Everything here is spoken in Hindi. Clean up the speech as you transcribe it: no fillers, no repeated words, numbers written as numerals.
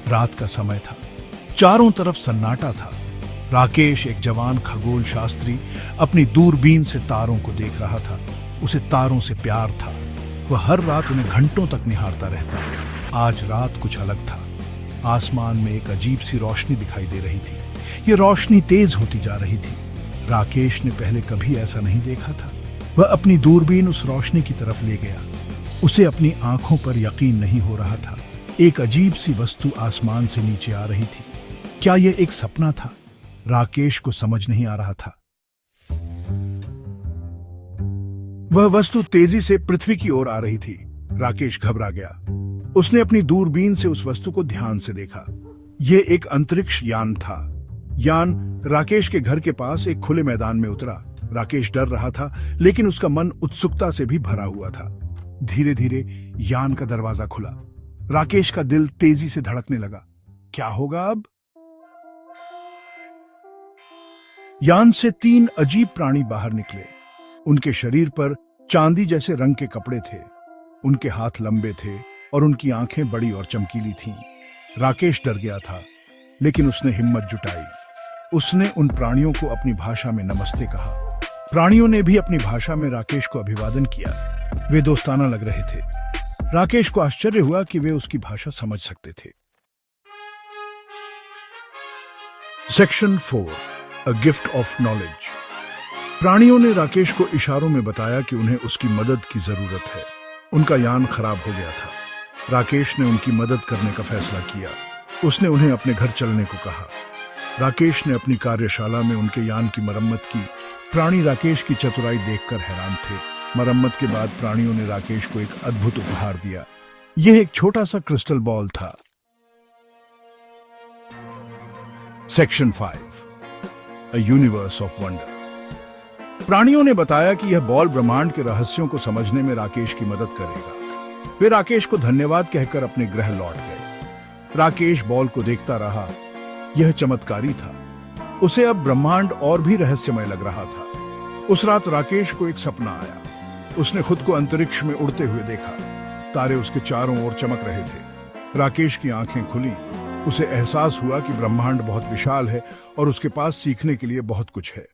रात का समय था। चारों तरफ सन्नाटा था। राकेश, एक जवान खगोल शास्त्री, अपनी दूरबीन से तारों को देख रहा था। उसे तारों से प्यार था। वह हर रात उन्हें घंटों तक निहारता रहता। आज रात कुछ अलग था। आसमान में एक अजीब सी रोशनी दिखाई दे रही थी। ये रोशनी तेज होती जा रही थी। राकेश ने पहले कभी ऐसा नहीं देखा था। वह अपनी दूरबीन उस रोशनी की तरफ ले गया। उसे अपनी आंखों पर यकीन नहीं हो रहा था। एक अजीब सी वस्तु आसमान से नीचे आ रही थी। क्या यह एक सपना था? राकेश को समझ नहीं आ रहा था। वह वस्तु तेजी से पृथ्वी की ओर आ रही थी। राकेश घबरा गया। उसने अपनी दूरबीन से उस वस्तु को ध्यान से देखा। यह एक अंतरिक्ष यान था। यान राकेश के घर के पास एक खुले मैदान में उतरा। राकेश डर रहा था, लेकिन उसका मन उत्सुकता से भी भरा हुआ था। धीरे धीरे यान का दरवाजा खुला। राकेश का दिल तेजी से धड़कने लगा। क्या होगा अब? यान से 3 अजीब प्राणी बाहर निकले। उनके शरीर पर चांदी जैसे रंग के कपड़े थे। उनके हाथ लंबे थे और उनकी आंखें बड़ी और चमकीली थीं। राकेश डर गया था, लेकिन उसने हिम्मत जुटाई। उसने उन प्राणियों को अपनी भाषा में नमस्ते कहा। प्राणियों ने भी अपनी भाषा में राकेश को अभिवादन किया। वे दोस्ताना लग रहे थे। राकेश को आश्चर्य हुआ कि वे उसकी भाषा समझ सकते थे। Section 4, a gift of knowledge. प्राणियों ने राकेश को इशारों में बताया कि उन्हें उसकी मदद की जरूरत है। उनका यान खराब हो गया था। राकेश ने उनकी मदद करने का फैसला किया। उसने उन्हें अपने घर चलने को कहा। राकेश ने अपनी कार्यशाला में उनके यान की मरम्मत की। प्राणी राकेश की चतुराई देखकर हैरान थे। मरम्मत के बाद प्राणियों ने राकेश को एक अद्भुत उपहार दिया। यह एक छोटा सा क्रिस्टल बॉल था। Section 5, a universe of wonder. प्राणियों ने बताया कि यह बॉल ब्रह्मांड के रहस्यों को समझने में राकेश की मदद करेगा। वे राकेश को धन्यवाद कहकर अपने ग्रह लौट गए। राकेश बॉल को देखता रहा। यह चमत्कारी था। उसे अब ब्रह्मांड और भी रहस्यमय लग रहा था। उस रात राकेश को एक सपना आया। उसने खुद को अंतरिक्ष में उड़ते हुए देखा। तारे उसके चारों ओर चमक रहे थे। राकेश की आंखें खुली। उसे एहसास हुआ कि ब्रह्मांड बहुत विशाल है और उसके पास सीखने के लिए बहुत कुछ है।